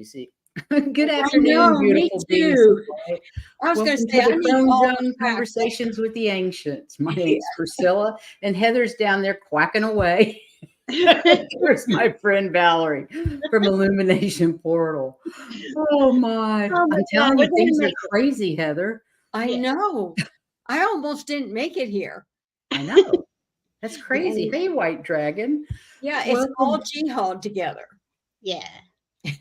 music. Good I afternoon, know, me beautiful beings. too. I was going Welcome to say, to I the need Crone all Zone the tracks. Conversations with the Ancients. My name's Priscilla, and Heather's down there quacking away. There's my friend Valerie from Illumination Portal. Oh my! I'm telling you, things are crazy, Heather. I know. I almost didn't make it here. I know. That's crazy. Hey, White Dragon. Yeah, it's all jihad together. Yeah.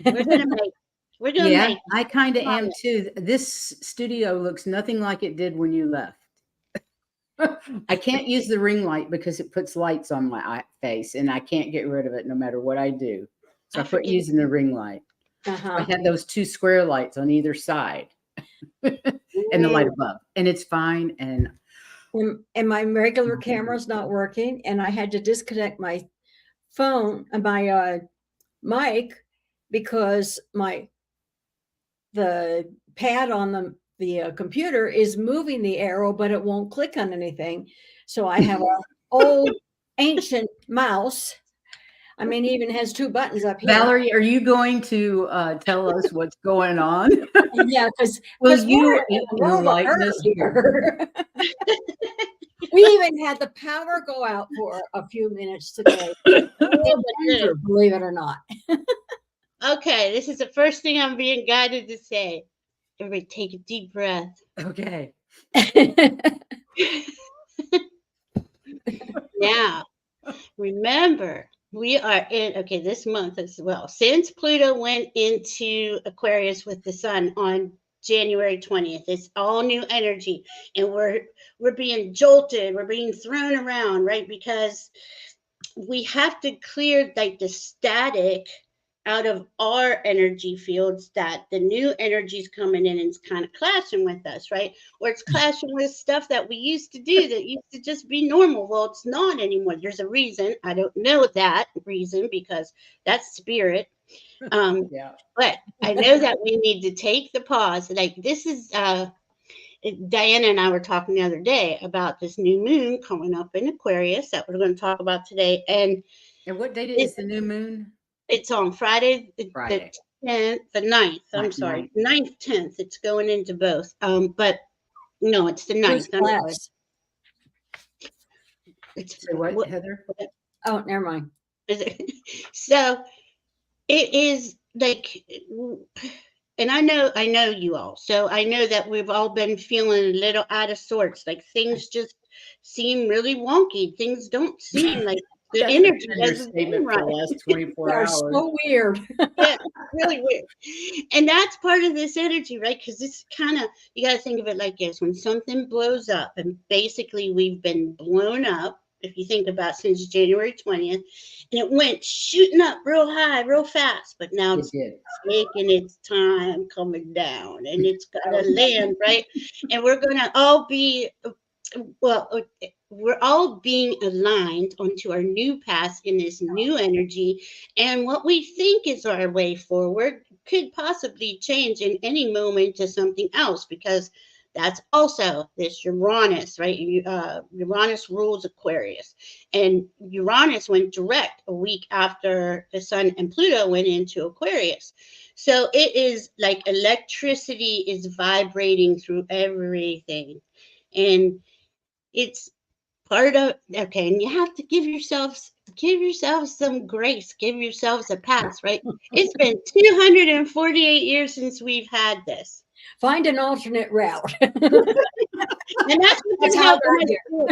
We're gonna make. We're gonna make. I kind of am too. This studio looks nothing like it did when you left. I can't use the ring light because it puts lights on my face, and I can't get rid of it no matter what I do. So I quit using the ring light. I had those 2 square lights on either side, and the light above, and it's fine. And my regular camera's not working, and I had to disconnect my phone and my mic because the pad on the computer is moving the arrow, but it won't click on anything. So I have an old ancient mouse. I mean, it even has 2 buttons up here. Valerie, are you going to tell us what's going on? Yeah, because you enlighten us here? We even had the power go out for a few minutes today. Believe it or not. Okay, this is the first thing I'm being guided to say. Everybody take a deep breath. Okay. Now, remember, we are in, this month as well. Since Pluto went into Aquarius with the sun on January 20th, it's all new energy. And we're being jolted. We're being thrown around, right? Because we have to clear like the static out of our energy fields that the new energy is coming in and it's kind of clashing with us, right? Or it's clashing with stuff that we used to do that used to just be normal. Well, it's not anymore. There's a reason. I don't know that reason because that's spirit. But I know that we need to take the pause. Like this is Diana and I were talking the other day about this new moon coming up in Aquarius that we're going to talk about today. And what date is the new moon? It's on Friday. The 10th, the 9th. I'm sorry, 9th, 10th. It's going into both. But no, it's the 9th. It's what, Heather? Oh, never mind. So it is like, and I know you all. So I know that we've all been feeling a little out of sorts. Like things just seem really wonky. Things don't seem like the energy doesn't seem right. For the last 24 hours. So weird. Yeah, really weird. And that's part of this energy, right? Because this kind of, you got to think of it like this. When something blows up, and basically we've been blown up, if you think about since January 20th, and it went shooting up real high, real fast, but now it's taking its time coming down, and it's got to land, right? And we're going to all be, we're all being aligned onto our new path in this new energy. And what we think is our way forward could possibly change in any moment to something else, because that's also this Uranus, right? Uranus rules Aquarius. And Uranus went direct a week after the sun and Pluto went into Aquarius. So it is like electricity is vibrating through everything. And it's part of, and you have to give yourselves some grace, give yourselves a pass, right? It's been 248 years since we've had this. Find an alternate route. And that's what they're helping us do.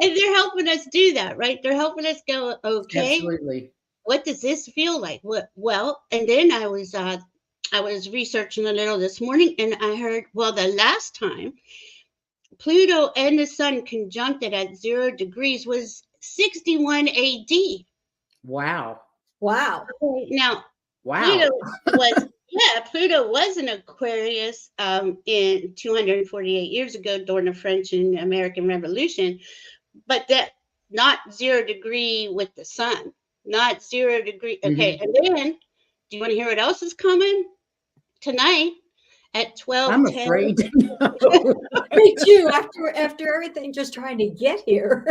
And they're helping us do that, right? They're helping us go, okay, absolutely. What does this feel like? Well, and then I was researching a little this morning, and I heard, the last time Pluto and the sun conjuncted at 0 degrees was 61 AD. Wow. Now, Pluto was in Aquarius in 248 years ago during the French and American Revolution, but that not 0 degree with the sun, not 0 degree. Okay, and then do you want to hear what else is coming tonight? at I'm 12:10. afraid to know. Me too. After everything, just trying to get here.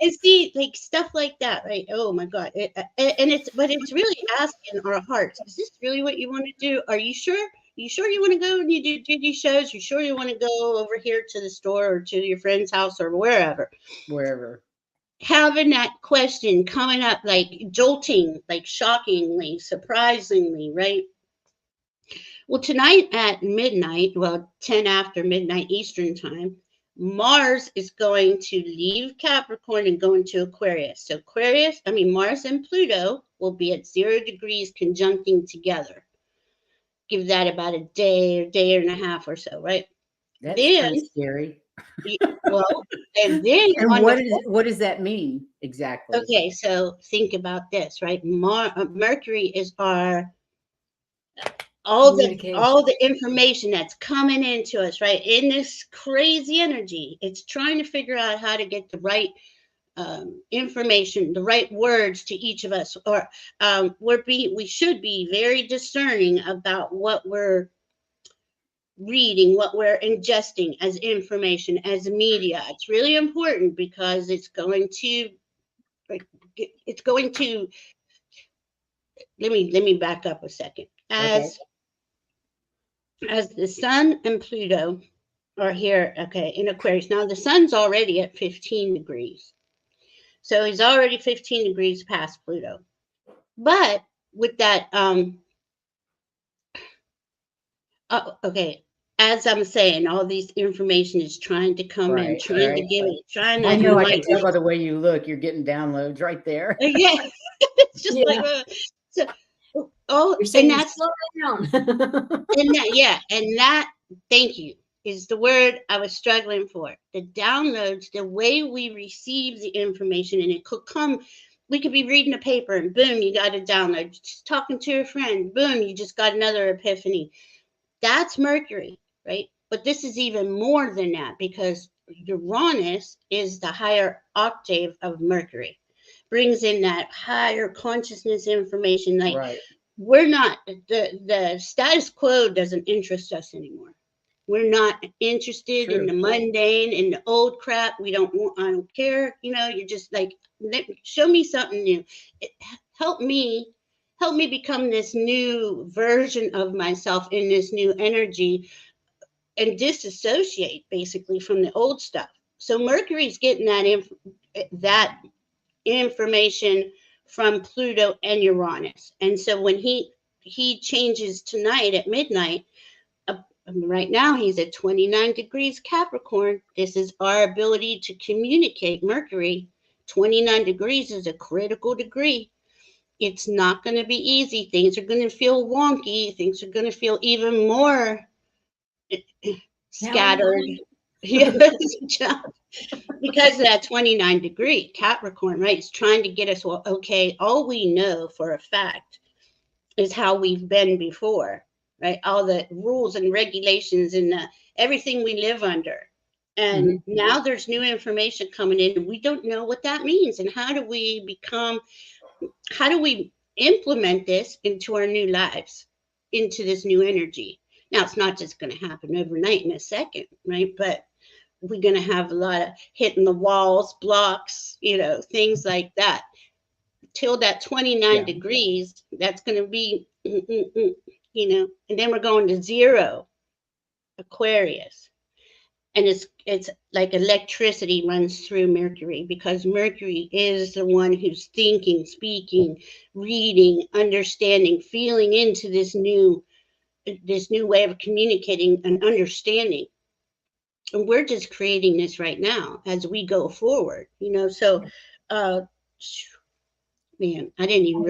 And see, like stuff like that, right? Oh my God! And it's really asking our hearts: is this really what you want to do? Are you sure? You sure you want to go and you do these shows? You sure you want to go over here to the store or to your friend's house or wherever? Wherever. Having that question coming up like jolting, like shockingly, surprisingly, right? Well, tonight at midnight, well, 10 after midnight Eastern time, Mars is going to leave Capricorn and go into Aquarius. So Mars and Pluto will be at 0 degrees conjuncting together. Give that about a day and a half or so, right? That's Then, pretty scary. well, and then And what does that mean exactly? okay, so think about this, right? Mercury is our all the information that's coming into us, right? In this crazy energy, it's trying to figure out how to get the right information, the right words to each of us. Or we should be very discerning about what we're reading, what we're ingesting as information, as media. It's really important because it's going to. Let me back up a second. As the Sun and Pluto are here, okay, in Aquarius. Now the Sun's already at 15 degrees. So he's already 15 degrees past Pluto. But with that, okay, as I'm saying, all this information is trying to come in, trying to give it, trying to. I know, I can tell by the way you look, you're getting downloads right there. Yeah, it's just like, so, and that's slow down. and that, thank you, is the word I was struggling for. The downloads, the way we receive the information, and it could come. We could be reading a paper, and boom, you got a download. Just talking to a friend, boom, you just got another epiphany. That's Mercury, right? But this is even more than that because Uranus is the higher octave of Mercury, brings in that higher consciousness information. Like we're not, the status quo doesn't interest us anymore. We're not interested in the mundane, in the old crap. I don't care. You're just like, show me something new. Help me become this new version of myself in this new energy and disassociate basically from the old stuff. So Mercury's getting that information from Pluto and Uranus. And so when he changes tonight at midnight, right now he's at 29 degrees Capricorn. This is our ability to communicate. Mercury, 29 degrees is a critical degree. It's not going to be easy. Things are going to feel wonky. Things are going to feel even more scattered. Because of that 29 degree Capricorn, right? It's trying to get us, well, okay, all we know for a fact is how we've been before, right? All the rules and regulations and everything we live under. And now there's new information coming in and we don't know what that means. And how do we implement this into our new lives, into this new energy? Now, it's not just going to happen overnight in a second, right? But we're going to have a lot of hitting the walls, blocks, things like that. Till that 29 degrees, that's going to be, and then we're going to 0 Aquarius. And it's like electricity runs through Mercury because Mercury is the one who's thinking, speaking, reading, understanding, feeling into this new way of communicating and understanding. And we're just creating this right now as we go forward, so man, I didn't even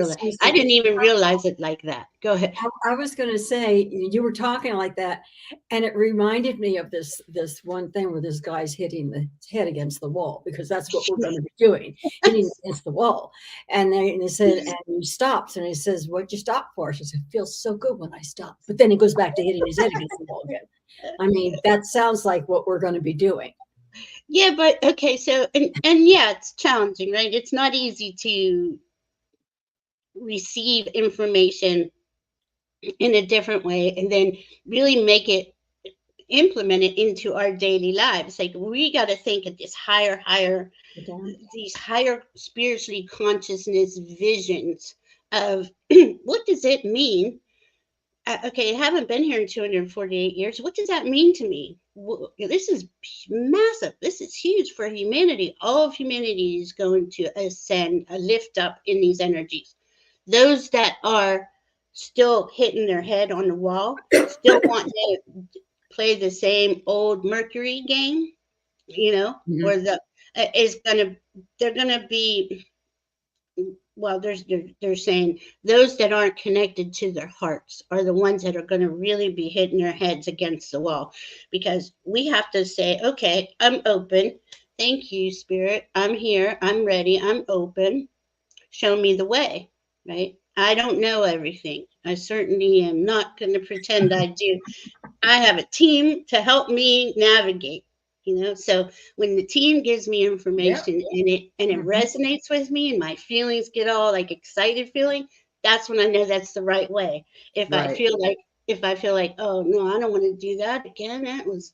realize it like that. Go ahead. I was going to say, you were talking like that, and it reminded me of this one thing where this guy's hitting the head against the wall, because that's what we're going to be doing, hitting against the wall. And he said, and he stops, and he says, "What'd you stop for?" She said, "It feels so good when I stop." But then he goes back to hitting his head against the wall again. I mean, that sounds like what we're going to be doing. Yeah, but okay, so and yeah, it's challenging, right? It's not easy to receive information in a different way, and then really make it, implement it into our daily lives. Like, we got to think of this higher, these higher spiritually consciousness visions of what does it mean? Okay, I haven't been here in 248 years. What does that mean to me? This is massive. This is huge for humanity. All of humanity is going to ascend, lift up in these energies. Those that are still hitting their head on the wall, still want to play the same old Mercury game, or they're gonna be, well, they're saying those that aren't connected to their hearts are the ones that are going to really be hitting their heads against the wall, because we have to say, okay, I'm open. Thank you, Spirit. I'm here. I'm ready. I'm open. Show me the way, right? I don't know everything. I certainly am not going to pretend I do. I have a team to help me navigate. So when the team gives me information, and it resonates with me, and my feelings get all like excited feeling, that's when I know that's the right way. If I feel like, oh no, I don't want to do that again, that was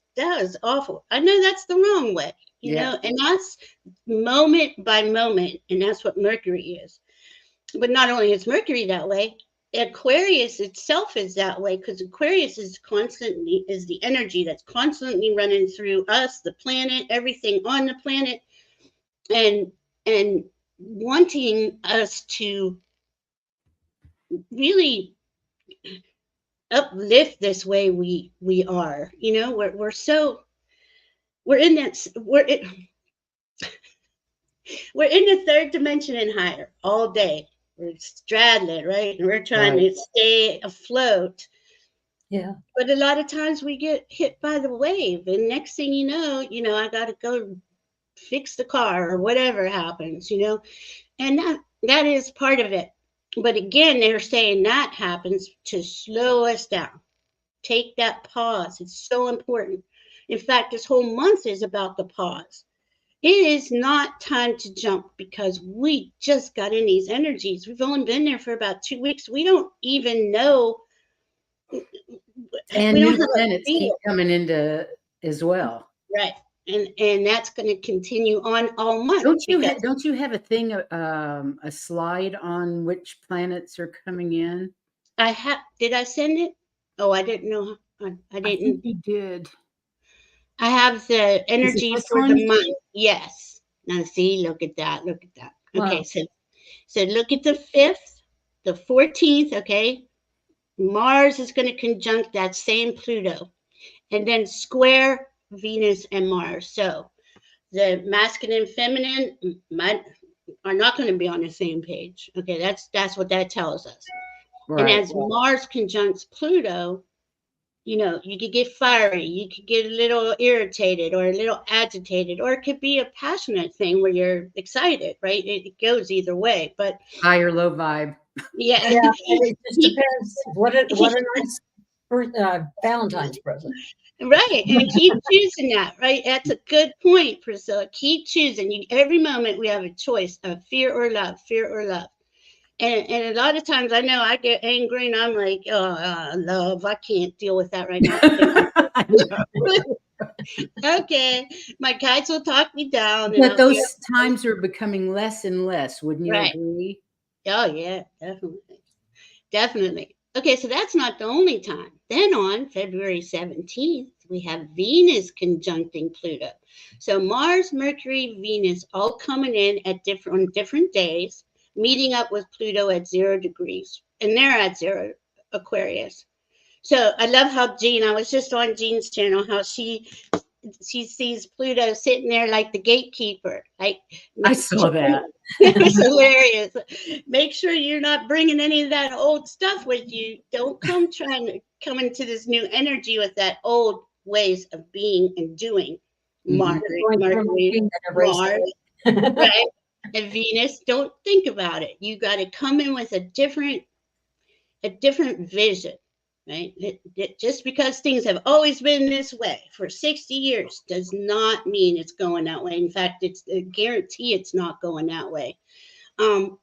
awful, I know that's the wrong way, and that's moment by moment, and that's what Mercury is. But not only is Mercury that way, Aquarius itself is that way, because Aquarius is the energy that's constantly running through us, the planet, everything on the planet, and wanting us to really uplift this way we are. We're in that we're in the third dimension and higher all day. We're straddling, right? And we're trying to stay afloat. Yeah. But a lot of times we get hit by the wave, and next thing you know, I got to go fix the car or whatever happens, and that is part of it. But again, they're saying that happens to slow us down. Take that pause. It's so important. In fact, this whole month is about the pause. It is not time to jump, because we just got in these energies. We've only been there for about 2 weeks. We don't even know. And new planets keep coming into as well. Right. And that's going to continue on all month. Don't you have a thing, a slide on which planets are coming in? Did I send it? Oh, I didn't know. I didn't. I think you did. I have the energy for the month. Yes. Now see, look at that. Look at that. Okay, wow. So look at the 5th, the 14th, okay? Mars is going to conjunct that same Pluto, and then square Venus and Mars. So the masculine and feminine are not going to be on the same page. Okay, that's what that tells us. Right. And as Mars conjuncts Pluto, you could get fiery, you could get a little irritated or a little agitated, or it could be a passionate thing where you're excited, right? It goes either way, but high or low vibe. Yeah. It just depends. What a nice Valentine's present. Right. And keep choosing that, right? That's a good point, Priscilla. Keep choosing. Every moment we have a choice of fear or love, fear or love. And a lot of times I know I get angry and I'm like, oh, love, I can't deal with that right now. Okay, my guides will talk me down. But those times are becoming less and less, wouldn't you agree? Oh, yeah, definitely. Definitely. Okay, so that's not the only time. Then on February 17th, we have Venus conjuncting Pluto. So Mars, Mercury, Venus all coming in on different days, meeting up with Pluto at 0 degrees, and they're at 0 Aquarius. So I love how I was just on Jean's channel, how she sees Pluto sitting there like the gatekeeper. Like, I saw that. It was hilarious. Make sure you're not bringing any of that old stuff with you. Don't come trying to come into this new energy with that old ways of being and doing. Mercury, Mars, right? And Venus, don't think about it. You got to come in with a different vision, right? Just because things have always been this way for 60 years does not mean it's going that way. In fact, it's a guarantee it's not going that way. So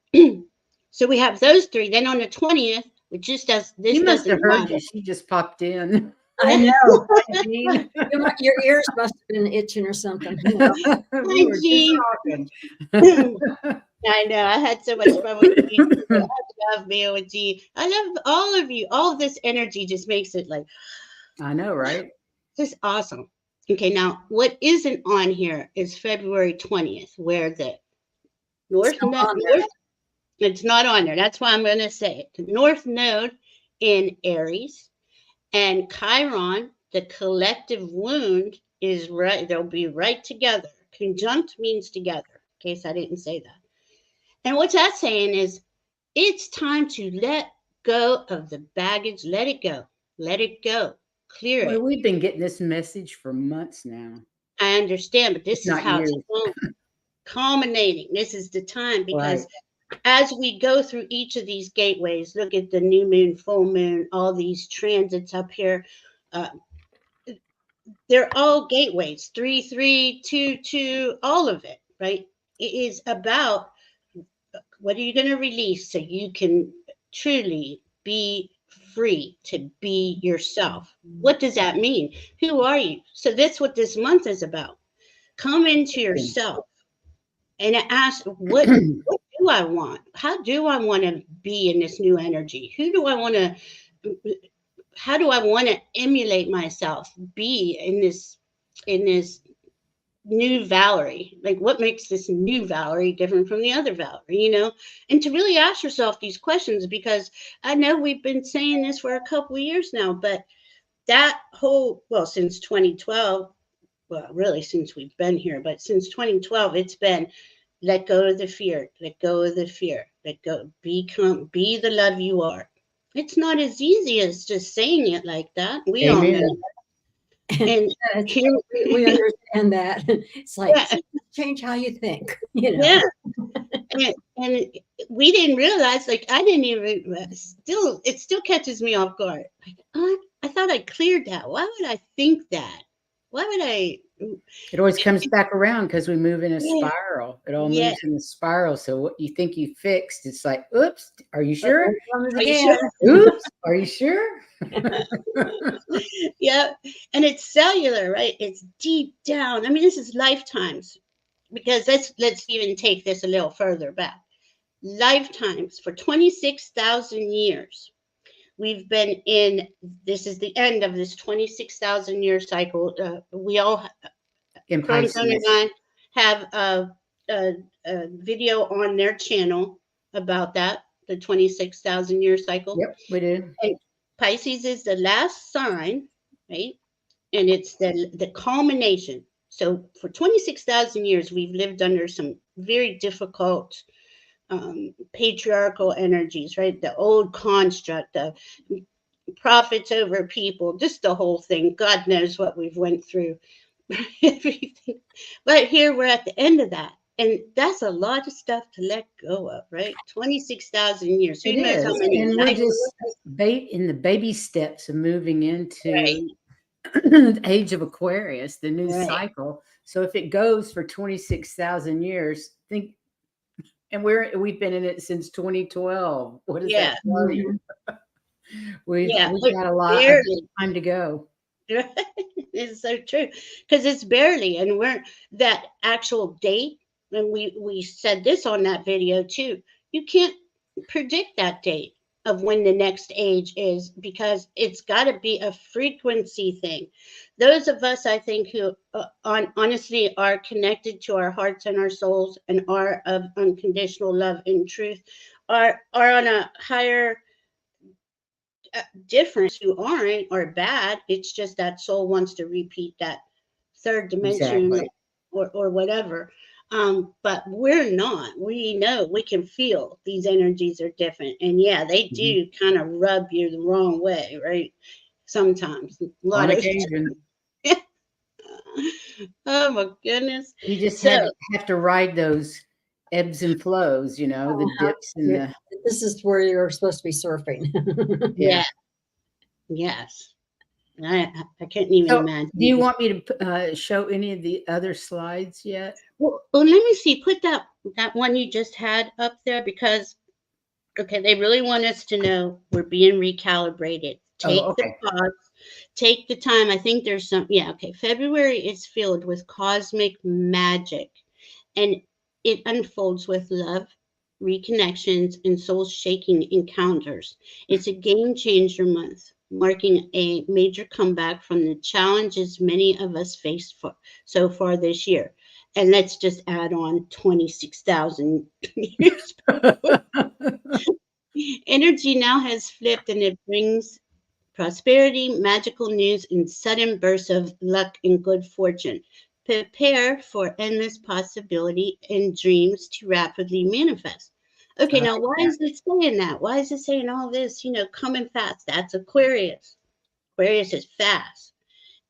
we have those three. Then on the 20th, It just does. This She must have doesn't heard matter. you. She just popped in. I know. Jean. Your ears must have been itching or something. You know? We were just Jean. talking. I know. I had so much fun with you. I love being with you. I love all of you. All of this energy just makes it like I know, right? just awesome. Okay, now what isn't on here is February 20th, where the North not Node, on there. it's not on there. That's why I'm going to say it. The North Node in Aries and Chiron, the collective wound, is right. They'll be right together. Conjunct means together, in case I didn't say that. And what that's saying is it's time to let go of the baggage. Let it go. Let it go. Clear Well, it. we've been getting this message for months now. I understand, but this It's is not how years. it's culminating. This is the time because Right. as we go through each of these gateways, look at the new moon, full moon, all these transits up here. They're all gateways, 3, 3, 2, 2, all of it, right? It is about what are you going to release so you can truly be free to be yourself. What does that mean? Who are you? So that's what this month is about. Come into yourself and ask, what do I want? How do I want to be in this new energy? Who do I want to, how do I want to emulate myself, be in this new Valerie? Like, what makes this new Valerie different from the other Valerie, you know? And to really ask yourself these questions, because I know we've been saying this for a couple of years now, but that whole, well, since 2012, well, really since we've been here, but since 2012, it's been let go of the fear, let go of the fear, let go, be the love you are. It's not as easy as just saying it like that. We all Amen. know. And here, we understand that. It's like, yeah, change how you think, you know. yeah. And we didn't realize, like, I didn't even it still catches me off guard. Like, oh, I thought I cleared that. Why would I think that? Why would I? It always comes back around because we move in a Yeah. spiral. It all Yeah. moves in a spiral. So what you think you fixed, it's like, oops, are you sure? Here it comes Are you again. sure? Oops, are you sure? Yeah. And it's cellular, right? It's deep down. I mean, this is lifetimes, because let's even take this a little further back. Lifetimes for 26,000 years. We've been in, this is the end of this 26,000 year cycle. We all, In Crone Pisces. and I, have a video on their channel about that, the 26,000 year cycle. Yep, we do. And Pisces is the last sign, right? And it's the culmination. So for 26,000 years, we've lived under some very difficult patriarchal energies, right? The old construct, the prophets over people, just the whole thing. God knows what we've went through. Everything. But here we're at the end of that. And that's a lot of stuff to let go of, right? 26,000 years. Who It knows is. how many And we're lives? just in the baby steps of moving into Right. the age of Aquarius, the new Right. cycle. So if it goes for 26,000 years, think, and we've been in it since 2012. What does Yeah. that tell you? We've got a lot of barely. time to go. It's so true, because it's barely, and we're that actual date. And we said this on that video too. You can't predict that date of when the next age is, because it's got to be a frequency thing. Those of us, I think, who honestly are connected to our hearts and our souls and are of unconditional love and truth, are on a higher difference. Who aren't or bad. It's just that soul wants to repeat that third dimension. Exactly. or whatever. But we're not. We know, we can feel these energies are different. And yeah, they do kind of rub you the wrong way, right? Sometimes. A lot On of occasion. Oh my goodness. You just So have to ride those ebbs and flows, you know, the dips and Yeah. This is where you're supposed to be surfing. yeah. Yes. I couldn't even So, imagine. do you want me to show any of the other slides yet? Well, let me see. Put that one you just had up there, because Okay, they really want us to know we're being recalibrated. Take the okay. pause, take the time. I think there's some, yeah, okay. February is filled with cosmic magic, and it unfolds with love, reconnections, and soul shaking encounters. It's a game changer month, marking a major comeback from the challenges many of us faced so far this year. And let's just add on 26,000 years. Energy now has flipped, and it brings prosperity, magical news, and sudden bursts of luck and good fortune. Prepare for endless possibility and dreams to rapidly manifest. Okay, now why is it saying that? Why is it saying all this, coming fast? That's Aquarius. Aquarius is fast.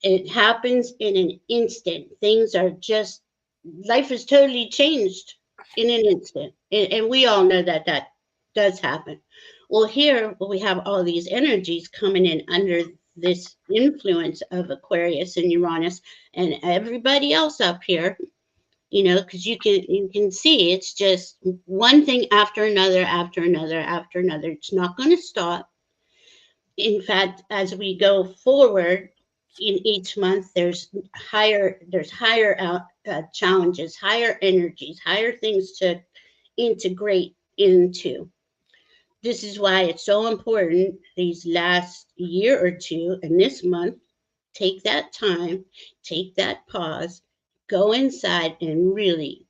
It happens in an instant. Things are just, life is totally changed in an instant. And we all know that that does happen. Well, here we have all these energies coming in under this influence of Aquarius and Uranus and everybody else up here, because you can see it's just one thing after another, after another, after another. It's not going to stop. In fact, as we go forward in each month, there's higher challenges, higher energies, higher things to integrate into. This is why it's so important these last year or two and this month. Take that time, take that pause, go inside and really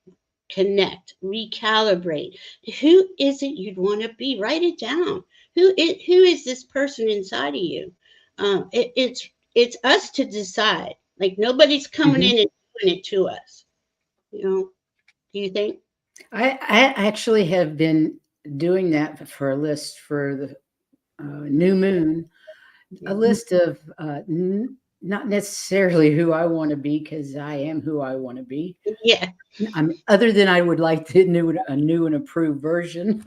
connect, recalibrate. Who is it you'd want to be? Write it down. Who is this person inside of you? It's us to decide. Like nobody's coming in and doing it to us. Do you think? I actually have been doing that for a list for the new moon, a list of not necessarily who I want to be, because I am who I want to be. Yeah. Other than I would like a new and improved version,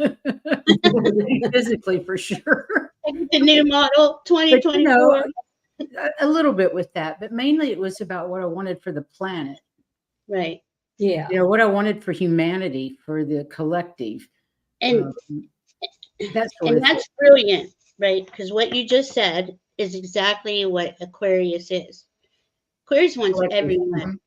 physically for sure. The new model 2024. A little bit with that, but mainly it was about what I wanted for the planet. Right. Yeah. What I wanted for humanity, for the collective. And that's brilliant, right? Because what you just said is exactly what Aquarius is. Aquarius wants everyone.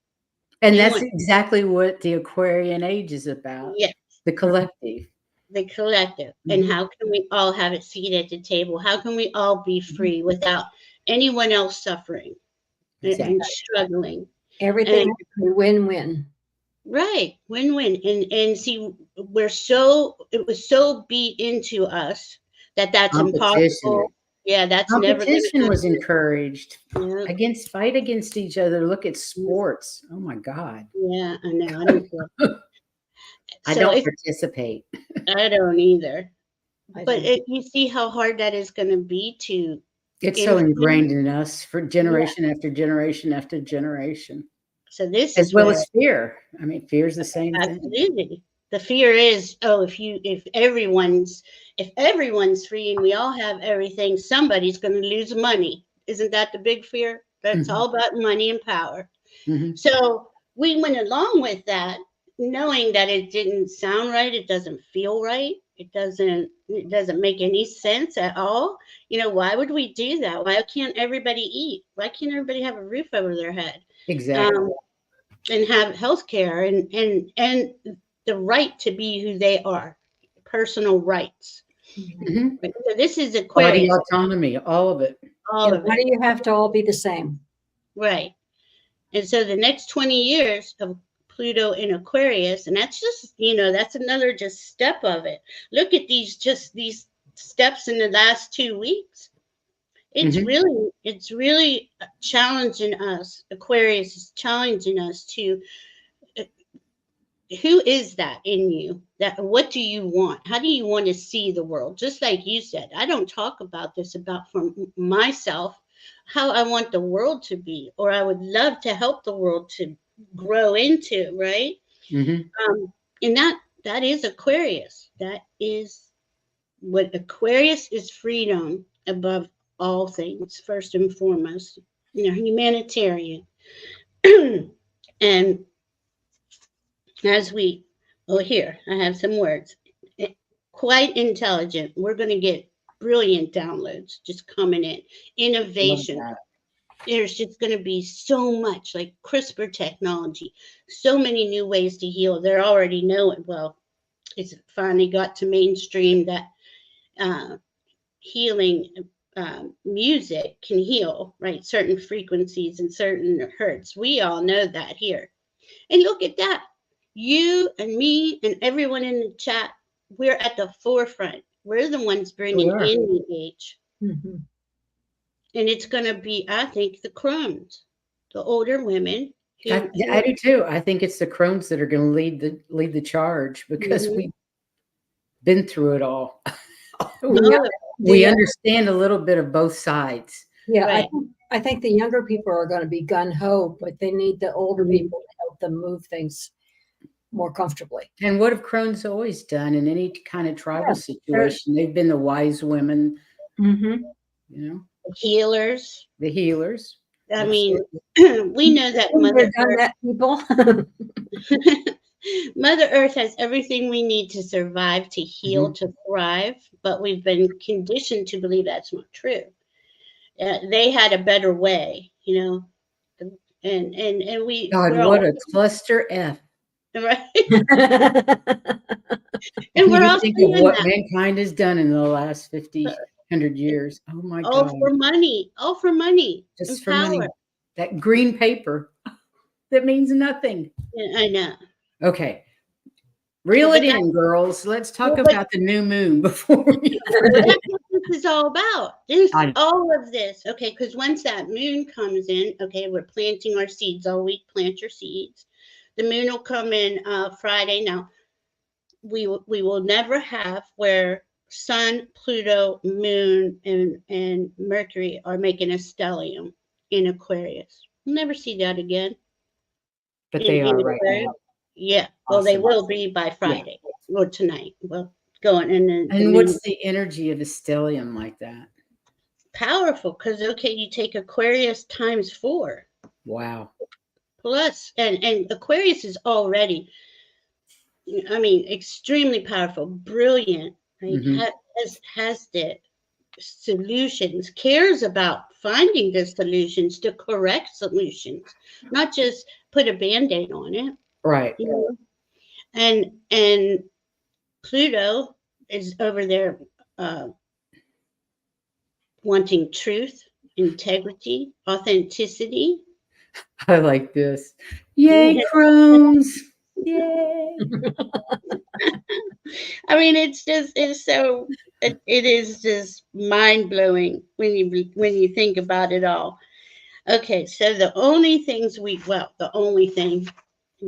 And that's exactly what the Aquarian age is about. Yes. The collective. The collective. And how can we all have a seat at the table? How can we all be free without anyone else suffering and struggling? Everything is a win-win. Right. Win-win. And see, it was so beat into us that's impossible. Yeah, that's never competition was encouraged. Yeah. Fight against each other. Look at sports. Oh my God. Yeah, I know. I don't feel. I don't participate. I don't either. But you see how hard that is going to be to. It's so ingrained in us for generation after generation after generation. So this as well as fear. I mean, fear is the same thing. Absolutely. The fear is, if everyone's free and we all have everything, somebody's going to lose money. Isn't that the big fear? That's all about money and power. So we went along with that, knowing that it didn't sound right. It doesn't feel right. It doesn't make any sense at all. Why would we do that? Why can't everybody eat? Why can't everybody have a roof over their head? Exactly. And have health care and the right to be who they are, personal rights. So this is Aquarius. Body autonomy, all of it. Why do you have to all be the same? Right. And so the next 20 years of Pluto in Aquarius, and that's just, that's another just step of it. Look at these steps in the last 2 weeks. It's really challenging us. Aquarius is challenging us to, who is that in you? What do you want? How do you want to see the world? Just like you said, I don't talk about this for myself, how I want the world to be, or I would love to help the world to grow into, right? And that is Aquarius. That is what Aquarius is: freedom above all things, first and foremost, humanitarian. And as here, I have some words. quite intelligent. We're going to get brilliant downloads just coming in. Innovation. There's just going to be so much, like CRISPR technology, so many new ways to heal. They're already knowing. Well, it's finally got to mainstream that healing music can heal, right? Certain frequencies and certain hertz. We all know that here. And look at that. You and me and everyone in the chat, we're at the forefront. We're the ones bringing in the age. Mm-hmm. And it's going to be, I think, the Crones, the older women. I do too. I think it's the Crones that are going to lead the charge, because we've been through it all. We understand a little bit of both sides. Yeah, right. I think the younger people are going to be gung-ho, but they need the older people to help them move things more comfortably. And what have Crones always done in any kind of tribal situation? They've been the wise women, you know, the healers. I mean, we know that Mother Earth, Mother Earth has everything we need to survive, to heal, to thrive, but we've been conditioned to believe that's not true. They had a better way, you know, and we. God, what a cluster F! Right. And we're all think of what mankind has done in the last 50, 100 years. Oh my God! All for money. All for money. Just for money. That green paper that means nothing. Yeah, I know. Okay. Reel it in, girls. Let's talk about the new moon before we. That's what this is all about. All of this. Okay, because once that moon comes in, okay, we're planting our seeds all week. Plant your seeds. The moon will come in Friday. Now, we will never have where Sun, Pluto, Moon, and Mercury are making a stellium in Aquarius. We'll never see that again. But they are right now. Yeah. Well, they will be by Friday or tonight. Well, going and what's the energy of a stellium like that? Powerful, because you take Aquarius times 4. Wow. Plus, and Aquarius is already, I mean, extremely powerful, brilliant, right? Has the solutions, cares about finding the solutions, the correct solutions, not just put a Band-Aid on it. Right. You know? And Pluto is over there wanting truth, integrity, authenticity. I like this. Yay, Crones. Yay. I mean, it is just mind-blowing when you think about it all. Okay, so the only thing, let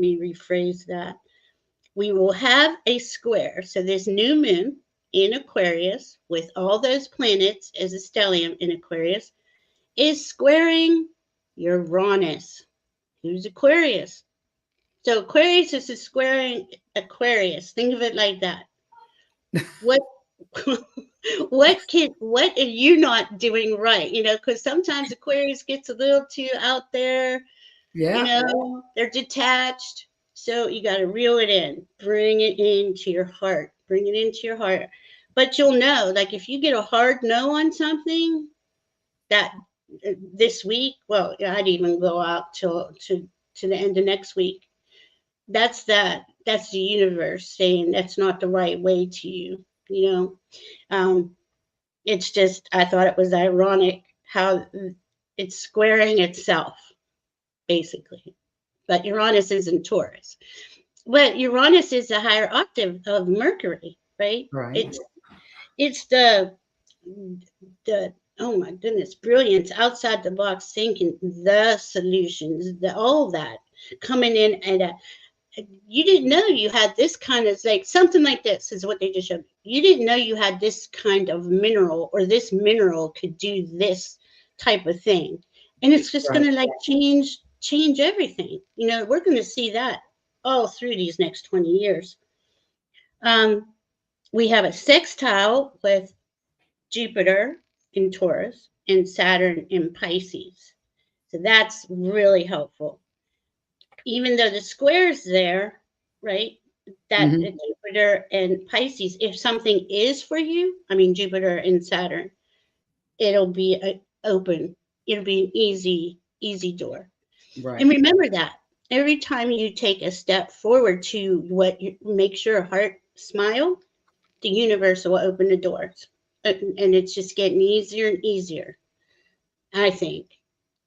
me rephrase that. We will have a square. So this new moon in Aquarius with all those planets as a stellium in Aquarius is squaring Uranus. Who's Aquarius? So Aquarius is squaring Aquarius. Think of it like that. What are you not doing right? You know, because sometimes Aquarius gets a little too out there. Yeah. You know, they're detached. So you got to reel it in, bring it into your heart, But you'll know, like if you get a hard no on something that this week, well, I'd even go out to the end of next week. That's the universe saying that's not the right way to you, you know. It's just, I thought it was ironic how it's squaring itself, basically. But Uranus is in Taurus. But Uranus is a higher octave of Mercury, right? Right. It's the oh my goodness, brilliance, outside the box thinking, the solutions, all that coming in, and you didn't know you had this kind of, like something like this is what they just showed. You didn't know you had this kind of mineral, or this mineral could do this type of thing, and it's just going to like change everything. You know, we're going to see that all through these next 20 years. We have a sextile with Jupiter in Taurus and Saturn in Pisces. So that's really helpful. Even though the square's there, right? that Mhm. Jupiter and Pisces, if something is for you, I mean, Jupiter and Saturn, it'll be open. It'll be an easy door. And Right. remember that every time you take a step forward to what makes your heart smile, the universe will open the doors. And it's just getting easier and easier, I think.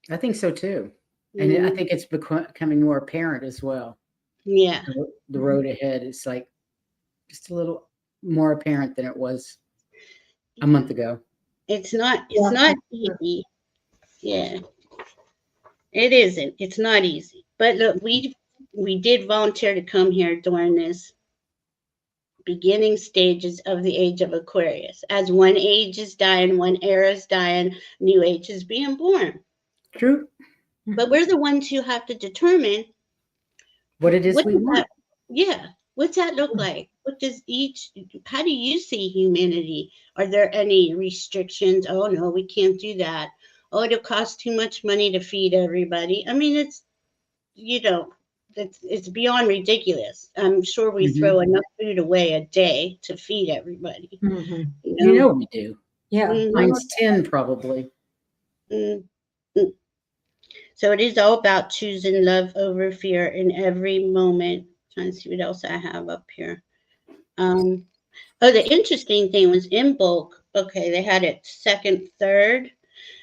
I think so too. And I Mm, think it's becoming more apparent as well. yeah. The road ahead is like just a little more apparent than it was a month ago. It's not easy. Yeah. It isn't. It's not easy. But look, we did volunteer to come here during this beginning stages of the age of Aquarius. As one age is dying, one era is dying, new age is being born. True. But we're the ones who have to determine What it is what we does want. that, yeah, what's that look like? What does each, how do you see humanity? Are there any restrictions? Oh no, we can't do that. Oh, it'll cost too much money to feed everybody. I mean, it's, you know, it's beyond ridiculous. I'm sure we Mhm. throw enough food away a day to feed everybody. Mhm. You You know. know we do. Yeah. Mhm, Times 10 probably. mm, mm. So it is all about choosing love over fear in every moment. Trying to see what else I have up here. Um, oh, the interesting thing was in bulk. Okay, they had it second, third,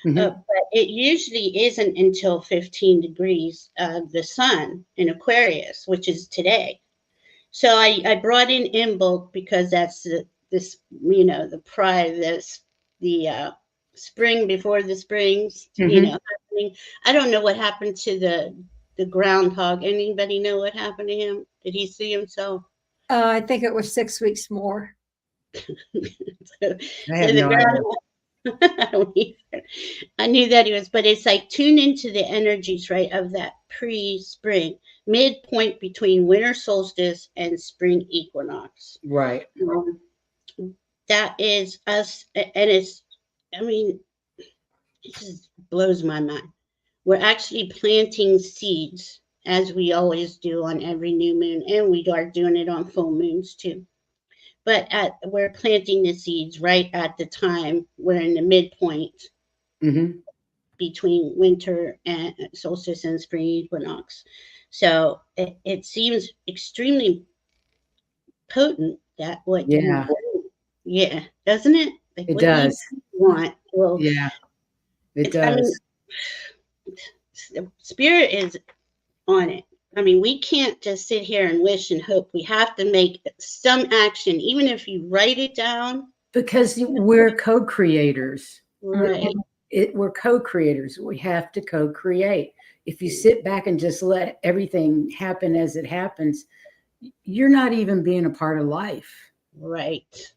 Mhm. but it usually isn't until 15 degrees the sun in Aquarius, which is today. So I brought in bulk because that's this, you know, the pride, this the spring before the springs, you know, Mhm. happening. I don't know what happened to the groundhog. Anybody know what happened to him? Did he see himself? I think it was 6 weeks more. so, I so have the no idea. groundhog. I don't either. I knew that he was, but it's like tune into the energies, right, of that pre-spring midpoint between winter solstice and spring equinox. Right. Um, that is us, and it's, I mean, it just blows my mind. We're actually planting seeds as we always do on every new moon, and we are doing it on full moons too. But we're planting the seeds right at the time we're in the midpoint Mhm. between winter and solstice and spring equinox. So it seems extremely potent that what you Yeah, want, yeah, doesn't it? Like it what you does. want. Well, Yeah, it it's, I mean, does. spirit is on it. I mean, we can't just sit here and wish and hope. We have to make some action, even if you write it down. Because we're co-creators. Right, We're co-creators. We have to co-create. If you sit back and just let everything happen as it happens, you're not even being a part of life. right,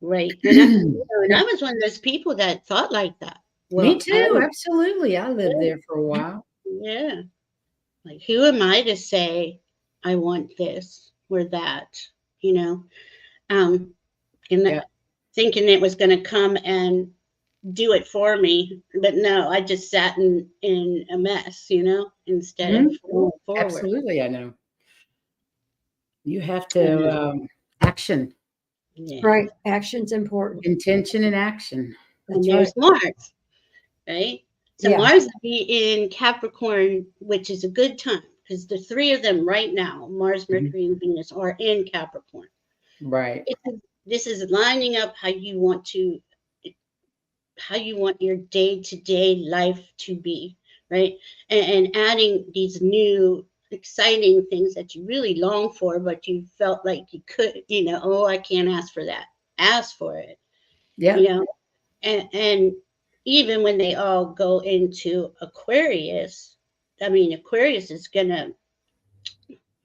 right. And and I was one of those people that thought like that. Me Well, too. Absolutely. I lived there for a Mhm. while. yeah. Like, who am I to say I want this or that? You know, um, and Yeah. thinking it was going to come and do it for me, but no, I just sat in a mess, you know, instead of Mhm. going forward. Absolutely. I know. You have to Yeah, action, yeah. Right. Action's important. intention and action. And That's right. there's Mars, right? So Yeah. Mars will be in Capricorn, which is a good time because the three of them right now, Mars, Mhm. Mercury, and Venus, are in Capricorn. Right. This is lining up how you want your day-to-day life to be, right? And adding these new exciting things that you really long for, but you felt like you could, you know, oh, I can't ask for that. Ask for it, you Yep. know. And even when they all go into Aquarius, I mean, Aquarius is gonna,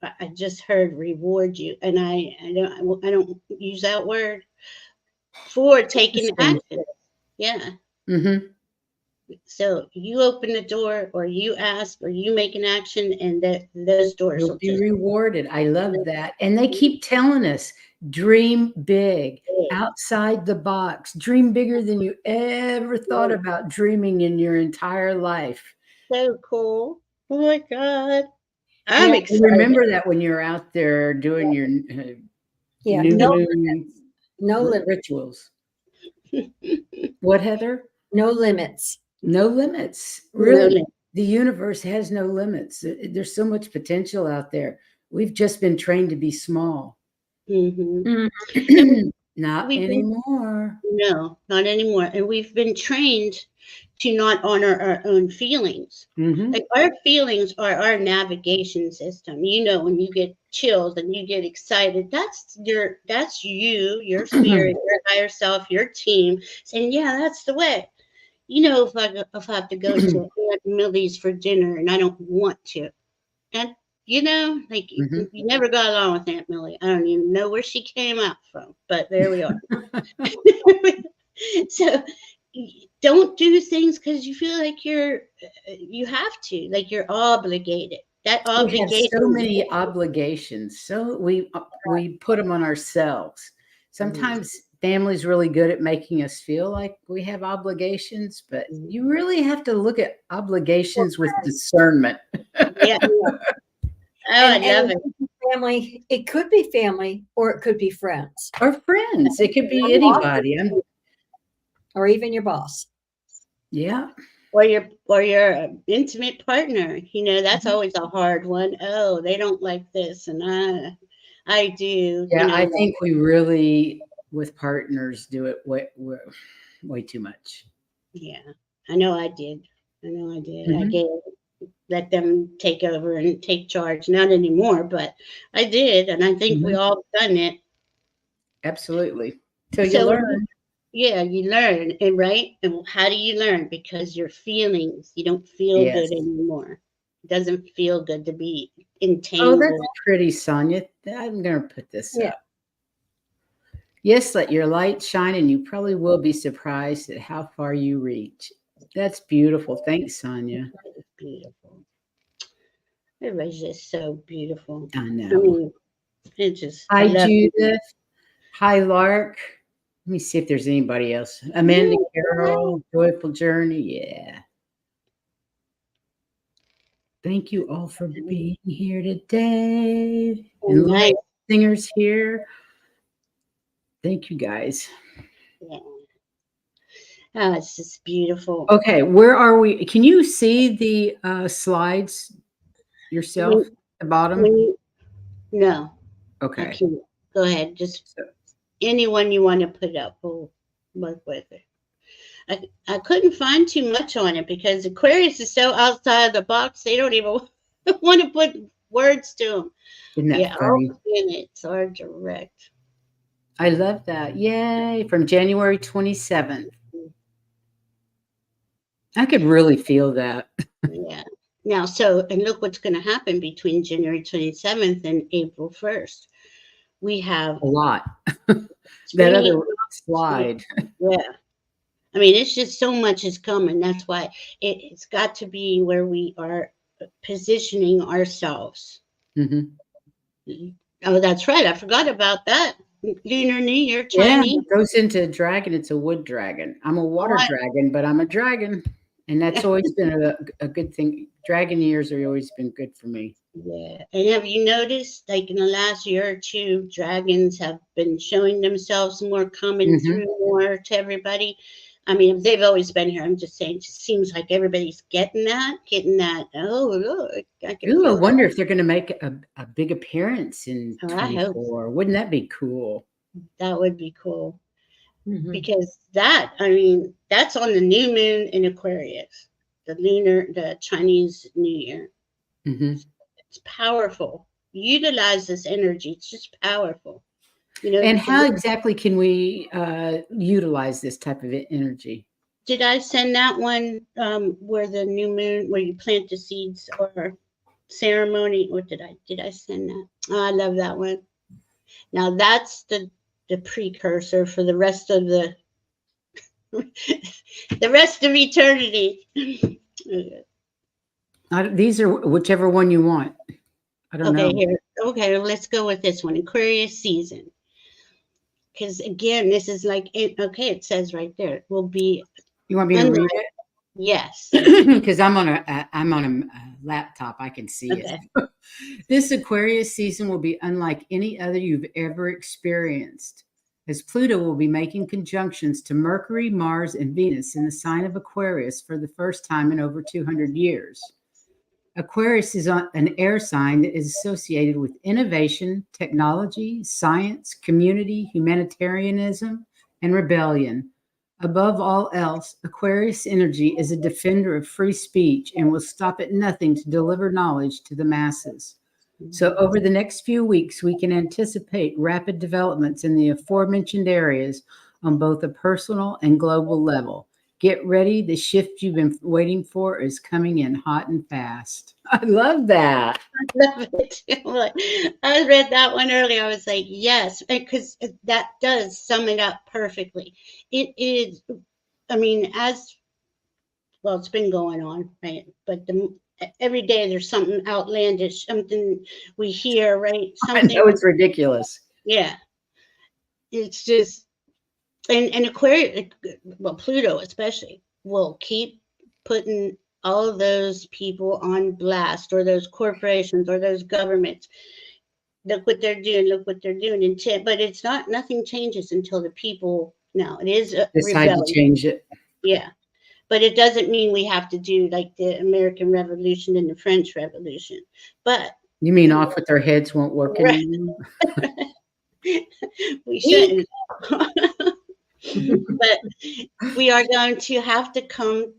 I just heard reward you, and I don't use that word, for taking Interesting. action. Yeah. Mhm. So you open the door, or you ask, or you make an action, and that those doors You'll will be just. rewarded. I love that. And they keep telling us, dream big, outside the box, dream bigger than you ever thought about dreaming in your entire life. So cool. Oh my God. I'm Yeah, excited. Remember that when you're out there doing your Yeah, new no, moon no limits. rituals. What, Heather? No limits. No limits. No Really, limit. the universe has no limits. There's so much potential out there. We've just been trained to be small. Mhm. Not We've been- anymore. No, not anymore. And we've been trained to not honor our own feelings. Mhm. Like our feelings are our navigation system. You know, when you get chills and you get excited, that's you, your spirit, your higher self, your team saying, yeah, that's the way. You know, if I have to go to Aunt Millie's for dinner and I don't want to, and you know, like Mhm. you never got along with Aunt Millie. I don't even know where she came out from, but there we are. So don't do things because you feel like you have to, like you're obligated. That We have obligation. so many obligations. So we put them on ourselves. Sometimes family's really good at making us feel like we have obligations, but you really have to look at obligations with discernment. Yeah. Oh, I love it. Family, it could be family or it could be friends Or friends. It could be anybody. or even your boss. Yeah. Or your intimate partner. You know, that's always a hard one. Oh, they don't like this, and I do. Yeah, You know, I think we really, with partners, do it way too much. yeah, I know I did. I Mhm. gave let them take over and take charge. Not anymore, but I did, and I think we Mhm. all done it. Absolutely. Till you So learn. yeah, you learn, and right, and how do you learn? Because your feelings, you don't feel Yes. good anymore. It doesn't feel good to be Oh, entangled. that's pretty, Sonia. I'm going to put this Yeah. up. Yes, let your light shine, and you probably will be surprised at how far you reach. That's beautiful. Thanks, Sonia. It's beautiful. Everybody's just so beautiful. I I know. mean, it just I Hi, love it. Judith. Hi, Lark. Let me see if there's anybody else. Amanda Yeah, Carroll, Joyful Journey. Yeah. Thank you all for being here today. And nice. Lloyd Singer's here. Thank you, guys. Yeah. Oh, it's just beautiful. Okay, where are we? Can you see the slides yourself When, at the bottom? no, I Okay. can't. Go ahead. Just anyone you want to put up, we'll work with it. I couldn't find too much on it because Aquarius is so outside the box. They don't even want to put words to them. Isn't that Yeah, funny? all planets are direct. I love that. Yay. From January 27th. I could really feel that. Yeah. Now, and look what's going to happen between January 27th and April 1st. We have A lot. That spring other equinox. slide. Yeah. I mean, it's just so much is coming. That's why it's got to be where we are positioning ourselves. Mm-hmm. Oh, that's right. I forgot about that. Lunar New Year, Yeah, Chinese. it goes into dragon. It's a wood dragon. I'm a water dragon, but I'm a dragon. And that's always been a good thing. Dragon years have always been good for me. Yeah. And have you noticed, like in the last year or two, dragons have been showing themselves more, coming through more to everybody? I mean, they've always been here. I'm just saying, it just seems like everybody's getting that. Oh, look. I wonder if they're going to make a big appearance in Oh, I hope 24. Wouldn't that be cool? that would be cool. Mhm. Because I mean, that's on the new moon in Aquarius, the Chinese New Year. Mm-hmm. It's powerful. Utilize this energy. It's just powerful. You know. And how exactly can we utilize this type of energy? Did I send that one where the new moon, where you plant the seeds or ceremony? What did I send that? Oh, I love that one. Now that's the precursor for the rest of the rest of eternity. These are whichever one you want. I don't know. Here. Okay, let's go with this one, Aquarius season. Because again, this is like it says right there. It will be. You want me to read it? Yes. Because I'm on a laptop. I can see Okay. it. This Aquarius season will be unlike any other you've ever experienced, as Pluto will be making conjunctions to Mercury, Mars, and Venus in the sign of Aquarius for the first time in over 200 years. Aquarius is an air sign that is associated with innovation, technology, science, community, humanitarianism, and rebellion. Above all else, Aquarius energy is a defender of free speech and will stop at nothing to deliver knowledge to the masses. So, over the next few weeks, we can anticipate rapid developments in the aforementioned areas on both a personal and global level. Get ready. The shift you've been waiting for is coming in hot and fast. I love that. Love it. Like, I read that one earlier. I was like, yes, because that does sum it up perfectly. It is, I mean, as well, it's been going on, right? But every day there's something outlandish, something we hear, right? I Something, know it's ridiculous. yeah. It's just, and Aquarius, well, Pluto especially, will keep putting all of those people on blast, or those corporations, or those governments. Look what they're doing. Look what they're doing. But it's not. Nothing changes until the people. Now it is a Decide to rebellion. change it. Yeah, but it doesn't mean we have to do like the American Revolution and the French Revolution. But You mean off with their heads won't work Right. anymore? we shouldn't. But we are going to have to come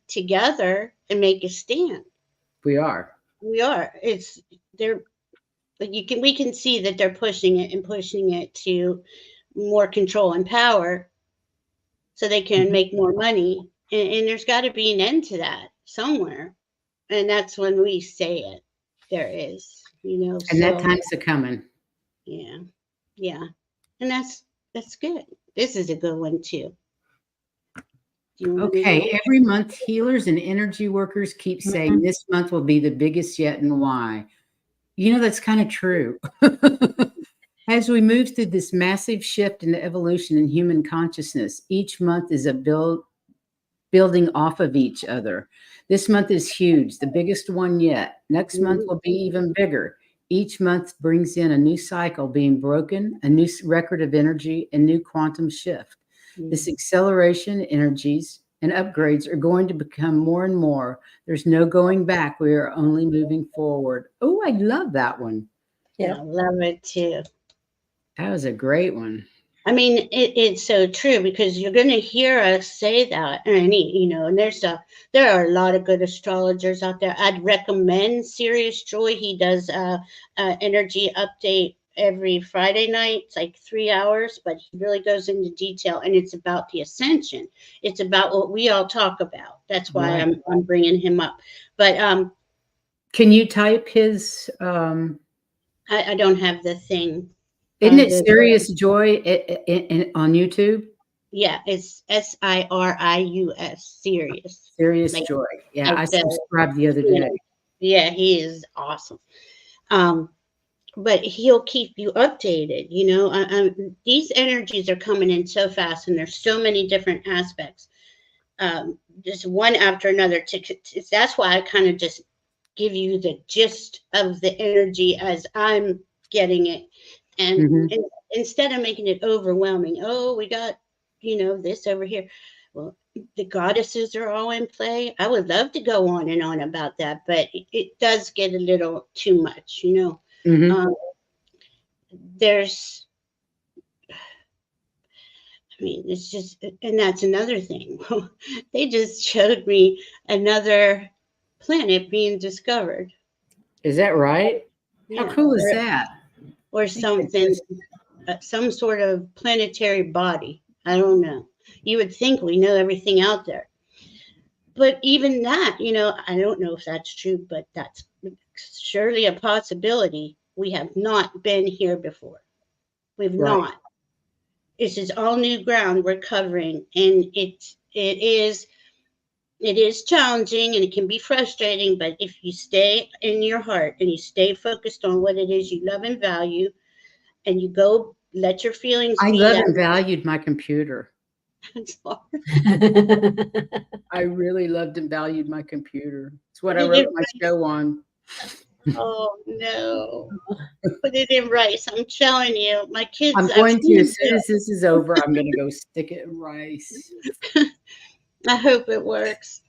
together and make a stand. We are. We are. It's they're. But we can see that they're pushing it to more control and power, so they can make more money. And there's got to be an end to that somewhere. And that's when we say it. There is, And that time's a coming. Yeah. Yeah. And that's good. This is a good one too. Okay. Every month, healers and energy workers keep saying this month will be the biggest yet, and why. That's kind of true. As we move through this massive shift in the evolution in human consciousness, each month is a building off of each other. This month is huge, the biggest one yet. Next month will be even bigger. Each month brings in a new cycle being broken, a new record of energy, and new quantum shift. This acceleration, energies, and upgrades are going to become more and more. There's no going back. We are only moving forward. Oh, I love that one. Yeah, I love it too. That was a great one. I mean, it's so true, because you're going to hear us say that, and there are a lot of good astrologers out there. I'd recommend Serious Joy. He does a energy update every Friday night. It's like 3 hours, but he really goes into detail, and it's about the ascension. It's about what we all talk about. That's why I'm bringing him up. But can you type his? I don't have the thing. Isn't it Serious Joy on YouTube? Yeah, it's SIRIUS, Serious. Serious Joy. Yeah, I subscribed the other day. Yeah, he is awesome. But he'll keep you updated. These energies are coming in so fast, and there's so many different aspects, just one after another. That's why I kind of just give you the gist of the energy as I'm getting it. And instead of making it overwhelming, we got, this over here. Well, the goddesses are all in play. I would love to go on and on about that, but it does get a little too much, it's just, and that's another thing. They just showed me another planet being discovered. Is that right? Yeah. How cool is that? Or something, some sort of planetary body. I don't know. You would think we know everything out there. But even that, I don't know if that's true, but that's surely a possibility. We have not been here before. We've not. This is all new ground we're covering, and it is challenging, and it can be frustrating, but if you stay in your heart and you stay focused on what it is you love and value, and you go let your feelings I be love and valued my computer. That's hard. I really loved and valued my computer. It's what I Put it wrote in my show on. Oh no. Put it in rice. I'm telling you, my kids, I'm I've going to, seen as soon as this is over, I'm going to go stick it in rice. I hope it works.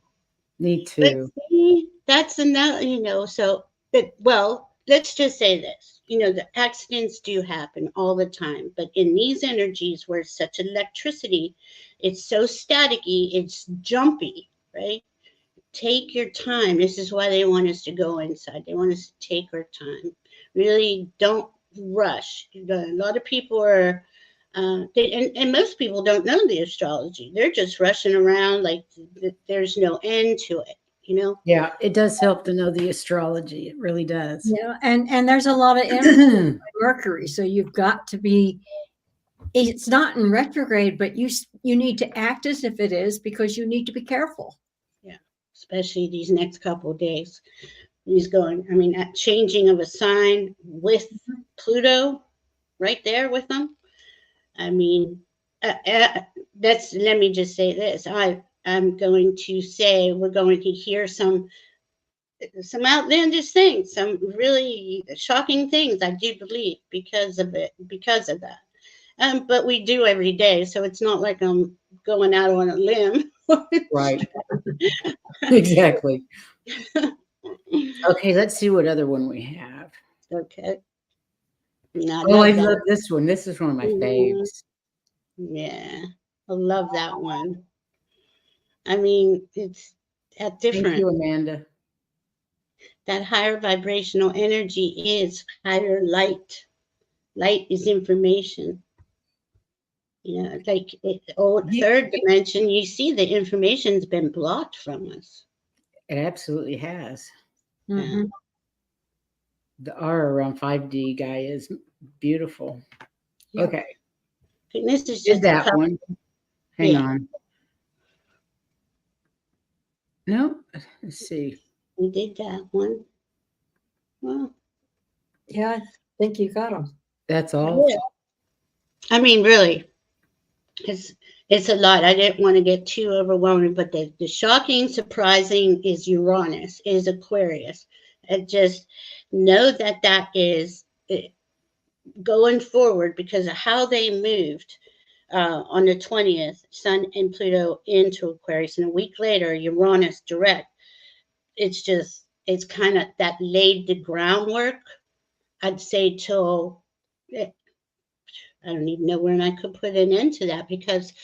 Me But too. see, that's another, so that, well, let's just say this, the accidents do happen all the time, but in these energies where it's such electricity, it's so staticky, it's jumpy, right? Take your time. This is why they want us to go inside. They want us to take our time. Really don't rush. A lot of people are, and most people don't know the astrology. They're just rushing around like there's no end to it. Yeah, it does help to know the astrology. It really does. And there's a lot of energy by Mercury, so you've got to be. It's not in retrograde, but you need to act as if it is, because you need to be careful. Yeah, especially these next couple of days. He's going. I mean, that changing of a sign with Pluto, right there with them. I mean, let me just say this. I'm going to say we're going to hear some outlandish things, some really shocking things, I do believe, because of that. But we do every day, so it's not like I'm going out on a limb. Right. Exactly. Okay, let's see what other one we have. Okay. I love this one. This is one of my faves. Yeah, I love that one. I mean, it's at different. Thank you, Amanda. That higher vibrational energy is higher light. Light is information. Like third dimension, you see the information's been blocked from us. It absolutely has. Mm-hmm. The R around 5D guy is beautiful. Yep. Okay. And this is Did just that one. Hang on. No, let's see. We did that one. Well, yeah, I think you got them. That's all. Yeah. I mean, really, it's a lot. I didn't want to get too overwhelming, but the shocking, surprising is Uranus, is Aquarius. And just know that is going forward because of how they moved on the 20th, Sun and Pluto into Aquarius, and a week later, Uranus direct. It's kind of that laid the groundwork, I'd say, till I don't even know when I could put an end to that, because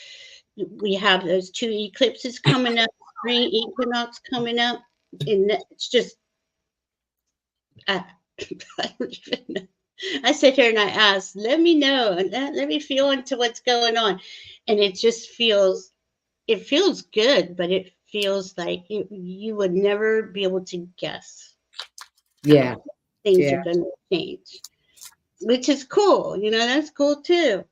we have those 2 eclipses coming up, spring equinox coming up, and it's just, I don't even know. I sit here and I ask, let me know, and let me feel into what's going on. And it just feels good, but it feels like you would never be able to guess. Yeah. Things are going to change, which is cool. That's cool too.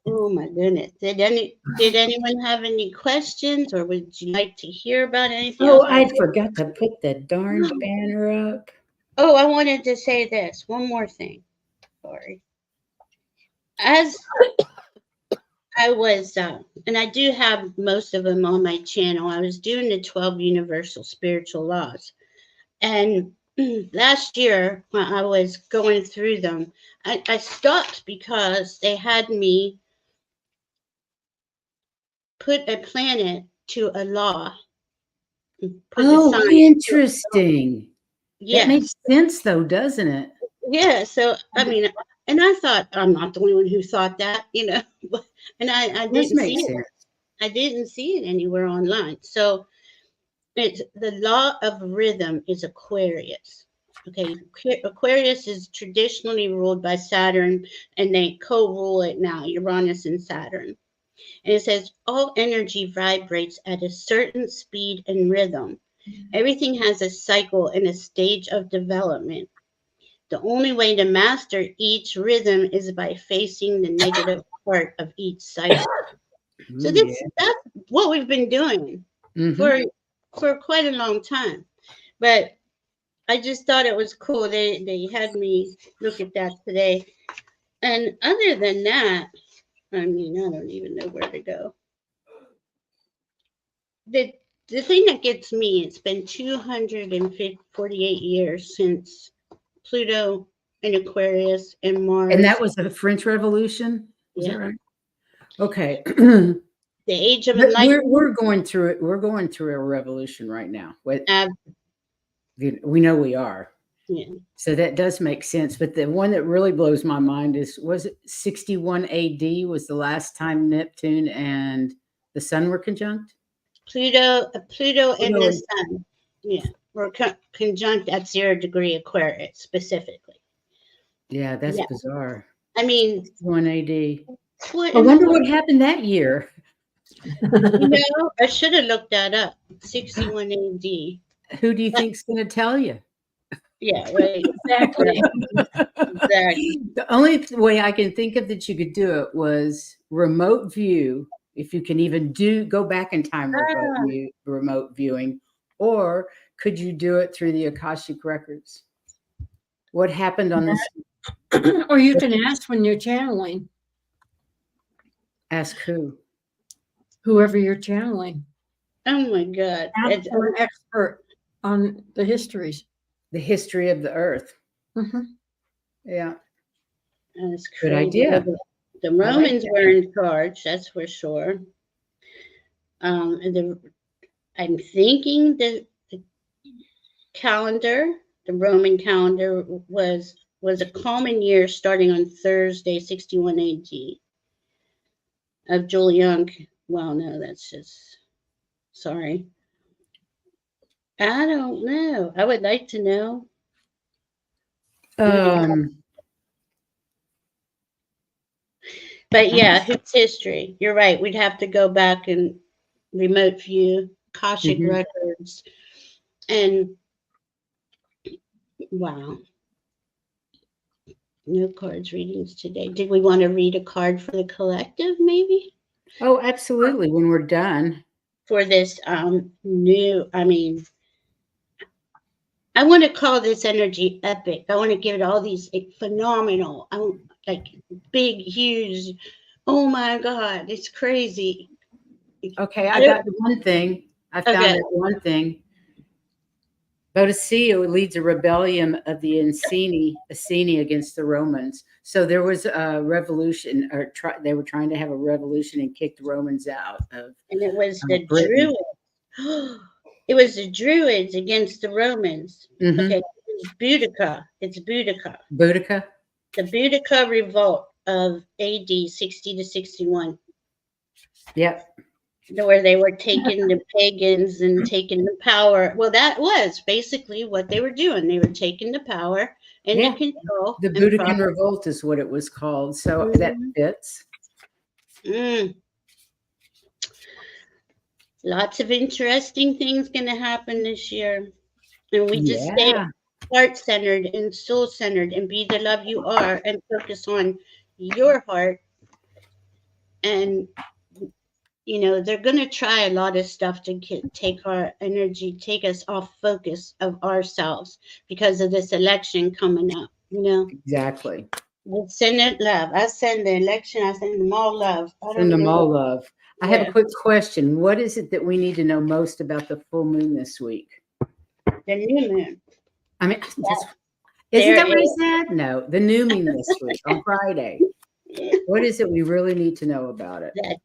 Oh my goodness. Did anyone have any questions, or would you like to hear about anything else? I forgot to put the darn banner up. Oh, I wanted to say this. One more thing. Sorry. As I was, and I do have most of them on my channel, I was doing the 12 Universal Spiritual Laws. And last year, when I was going through them, I stopped because they had me put a planet to a law. Interesting. Yes. That makes sense, though, doesn't it? Yeah. So, I mean, and I thought, I'm not the only one who thought that, and I didn't see it. I didn't see it anywhere online. So, it's the law of rhythm is Aquarius. Okay, Aquarius is traditionally ruled by Saturn, and they co-rule it now, Uranus and Saturn. And it says all energy vibrates at a certain speed and rhythm. Everything has a cycle and a stage of development. The only way to master each rhythm is by facing the negative part of each cycle. So that's what we've been doing for quite a long time. But I just thought it was cool. They had me look at that today. And other than that, I mean, I don't even know where to go. The thing that gets me, it's been 248 years since Pluto and Aquarius and Mars. And that was the French Revolution? Is Yeah. that right? Okay. The Age of Enlightenment. We're going through it. We're going through a revolution right now. We know we are. Yeah. So that does make sense. But the one that really blows my mind is, was it 61 AD was the last time Neptune and the sun were conjunct? Pluto and the sun. Yeah. Were conjunct at 0 degree Aquarius specifically. Yeah, that's bizarre. I mean, 61 AD. I wonder what happened that year. I should have looked that up. 61 AD. Who do you think's going to tell you? Yeah, right. Exactly. The only way I can think of that you could do it was remote view. If you can even go back in time remote viewing, or could you do it through the Akashic records? What happened on this? Or you can ask when you're channeling. Ask who? Whoever you're channeling. Oh my God. Ask an expert on the histories. The history of the earth. Mm-hmm. Yeah. That's good idea. The Romans were in charge, that's for sure. I'm thinking the calendar, the Roman calendar was a common year starting on Thursday, 61 AD of Julian. Well, no, that's just, sorry. I don't know. I would like to know. But yeah, it's history. You're right. We'd have to go back and remote view Akashic records. And wow. No cards readings today. Did we want to read a card for the collective, maybe? Oh, absolutely. When we're done. For this I want to call this energy epic. I want to give it all these phenomenal, like big, huge, oh my God, it's crazy. Okay, I got the one thing. I found that one thing. Bodicea leads a rebellion of the Iceni against the Romans. So there was a revolution, or they were trying to have a revolution and kick the Romans out of. And it was the Druids. It was the Druids against the Romans. Mm-hmm. Okay, it's Boudica. It's Boudica. Boudica? The Boudica revolt of AD 60 to 61. Yep. Where they were taking the pagans and taking the power. Well, that was basically what they were doing. They were taking the power and the control. The Boudican revolt is what it was called. So that fits. Lots of interesting things going to happen this year. And we just stay heart-centered and soul-centered and be the love you are and focus on your heart. And, they're going to try a lot of stuff to take our energy, take us off focus of ourselves because of this election coming up, Exactly. I send it love. I send the election. I send them all love. Send them all love. I have a quick question. What is it that we need to know most about the full moon this week? The new moon. I mean, isn't that what he said? No, the new moon this week on Friday. What is it we really need to know about it? That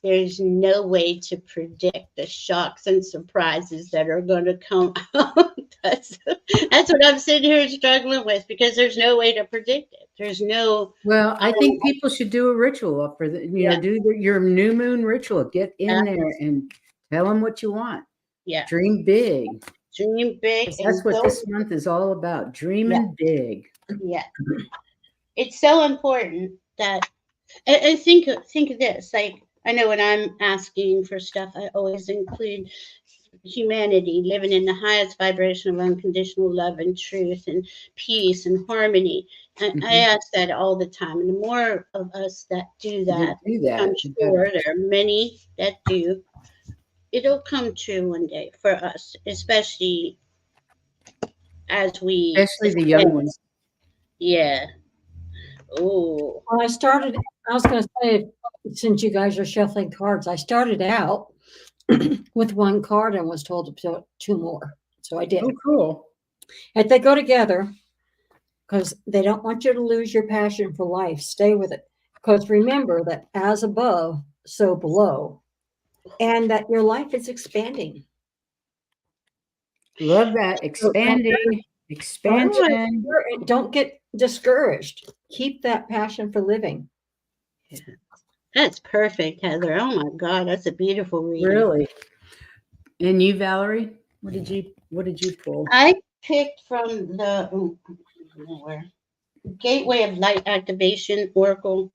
there's no way to predict the shocks and surprises that are going to come out. That's what I'm sitting here struggling with because there's no way to predict it. There's no. Well, I think people should do a ritual for do your new moon ritual. Get in there and tell them what you want. Yeah. Dream big. Dream big. That's what this month is all about. Dreaming big. Yeah. It's so important that, and think of this. Like, I know when I'm asking for stuff, I always include humanity living in the highest vibration of unconditional love and truth and peace and harmony. And I ask that all the time. And the more of us that do that, I'm sure there are many that do, it'll come true one day for us, especially the young ones. Yeah. Oh. Well, I started I was going to say, since you guys are shuffling cards, I started out with one card and was told to put two more. So I did. Oh, cool. And they go together because they don't want you to lose your passion for life. Stay with it. Because remember that as above, so below, and that your life is expanding. Love that. Expanding. Expansion. Don't get discouraged. Keep that passion for living. Yeah. That's perfect, Heather. Oh my God, that's a beautiful reading. Really. And you, Valerie, what did you pull? I picked from the Gateway of Light Activation Oracle,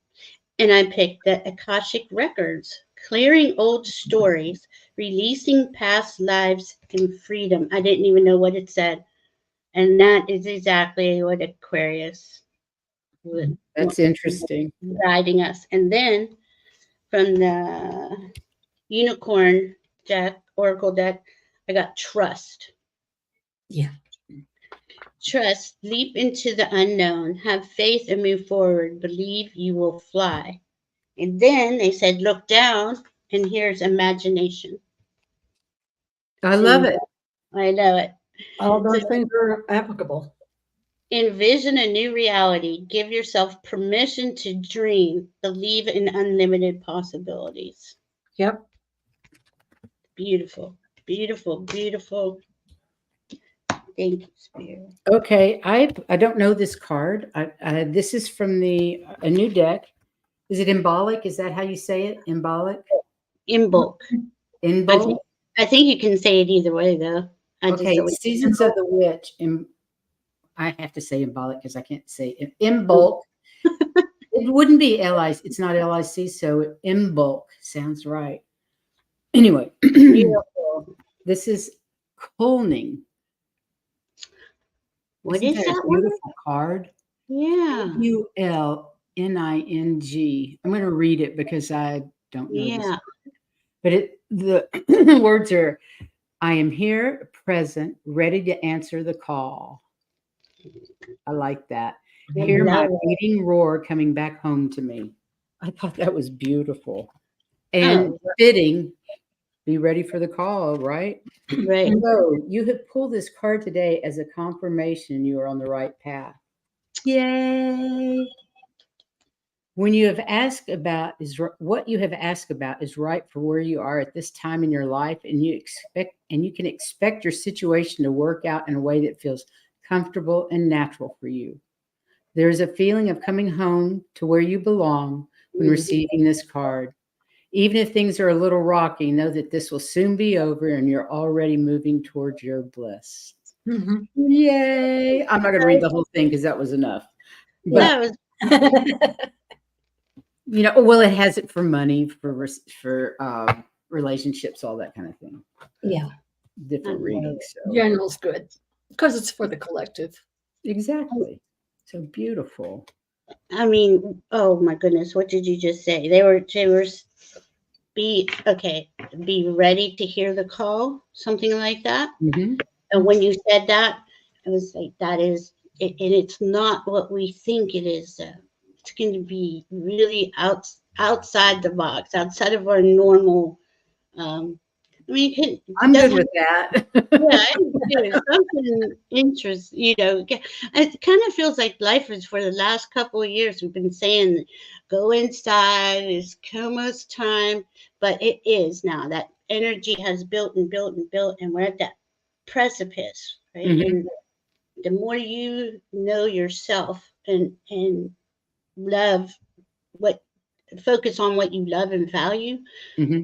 and I picked the Akashic Records, clearing old stories, releasing past lives, and freedom. I didn't even know what it said, and that is exactly what Aquarius would. That's interesting. Guiding us. And then from the Unicorn deck, Oracle deck, I got Trust. Yeah. Trust, leap into the unknown, have faith and move forward, believe you will fly. And then they said, look down, and here's imagination. I love it. I know it. All those things are applicable. Envision a new reality. Give yourself permission to dream. Believe in unlimited possibilities. Yep. Beautiful, beautiful, beautiful. Thank you, Spirit. Okay, I don't know this card. This is from a new deck. Is it Embolic? Is that how you say it? Embolic? Imbolc. Embolic? I think you can say it either way, though. Okay, Seasons of the Witch. I have to say Embolic because I can't say it. Imbolc. It wouldn't be LIC. It's not LIC, so Imbolc sounds right. Anyway, this is Colning. What Isn't is that that a beautiful card? Yeah. ULNING. I'm going to read it because I don't know Yeah. this. But the words are, I am here, present, ready to answer the call. I like that. Hear my beating roar coming back home to me. I thought that was beautiful. And fitting, be ready for the call, right? Right. So you have pulled this card today as a confirmation you are on the right path. Yay! When you have asked about what you have asked about is right for where you are at this time in your life, and you can expect your situation to work out in a way that feels comfortable and natural for you. There is a feeling of coming home to where you belong when receiving this card. Even if things are a little rocky, know that this will soon be over and you're already moving towards your bliss. Mm-hmm. Yay! I'm not going to read the whole thing because that was enough. But well, it has it for money, for relationships, all that kind of thing. Yeah. Different readings. So. General's good because it's for the collective. Exactly. So beautiful. I mean, oh my goodness, what did you just say? They were be ready to hear the call, something like that. Mm-hmm. And when you said that, I was like, that is it, and it's not what we think it is. It's going to be really outside the box, outside of our normal. I'm good with that. Yeah, something interesting. It kind of feels like life is for the last couple of years. We've been saying, go inside. It's almost time, but it is now. That energy has built and built and built, and we're at that precipice, right? Mm-hmm. And the more you know yourself and focus on what you love and value, mm-hmm.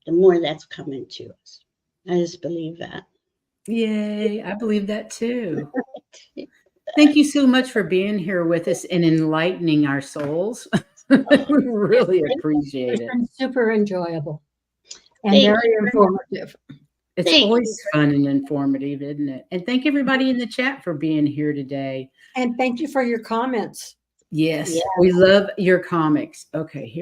the more that's coming to us. I just believe that. Yay, I believe that too. Thank you so much for being here with us and enlightening our souls. We really appreciate it. It's been super enjoyable and very informative. It's always fun and informative, isn't it? And thank everybody in the chat for being here today. And thank you for your comments. Yes, we love your comics. Okay,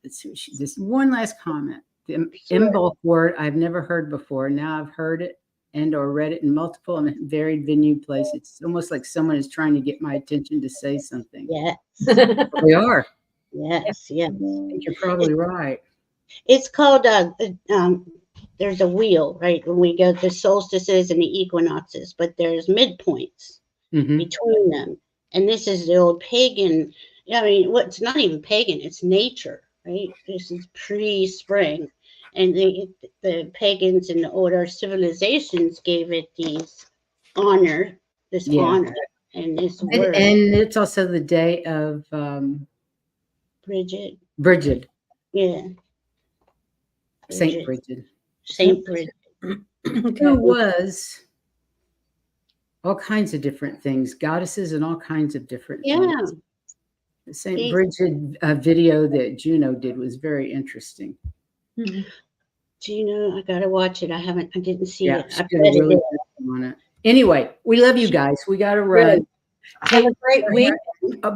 let's see this one last comment. The Imbolc word I've never heard before. Now I've heard it and or read it in multiple and varied venue places. It's almost like someone is trying to get my attention to say something. Yeah. We are. Yes, yes. I think you're probably right. It's called there's a wheel, right? When we go to solstices and the equinoxes, but there's midpoints Hmm. between them. And this is the old pagan. I mean, it's not even pagan, it's nature, right? This is pre-spring. And the pagans and the older civilizations gave it this Yeah. honor and this And, word. and it's also the day of Bridget. Bridget, Yeah. Saint Bridget, Saint Bridget. who was all kinds of different things, goddesses and all kinds of different things. The Saint Bridget video that Juno did was very interesting. Juno, I gotta watch it. I didn't see it. She did a really good one on it. Anyway, we love you guys. We got to run. Have a great week.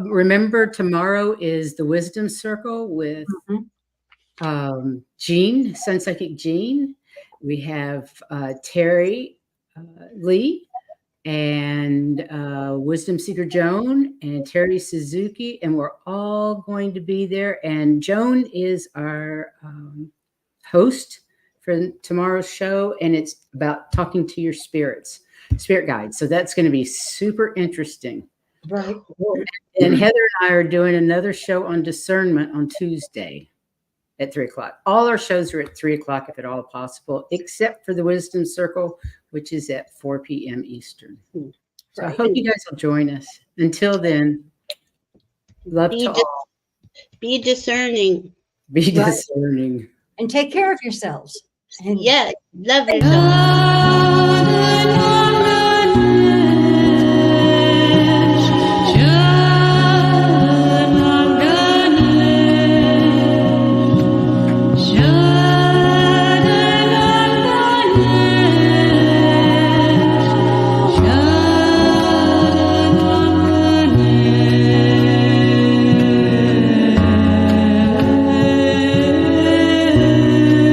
Remember, tomorrow is the Wisdom Circle with Jean, Sun Psychic Jean. We have Terry Lee and Wisdom Seeker Joan and Terry Suzuki, and we're all going to be there. And Joan is our host for tomorrow's show, and it's about talking to your spirit guides. So that's going to be super interesting. Right. And Heather and I are doing another show on discernment on Tuesday at 3:00. All our shows are at 3:00 if at all possible, except for the Wisdom Circle, which is at 4 p.m. Eastern. So I hope you guys will join us. Until then, love to all. Be discerning. Be discerning. And take care of yourselves. Yes, love yourself.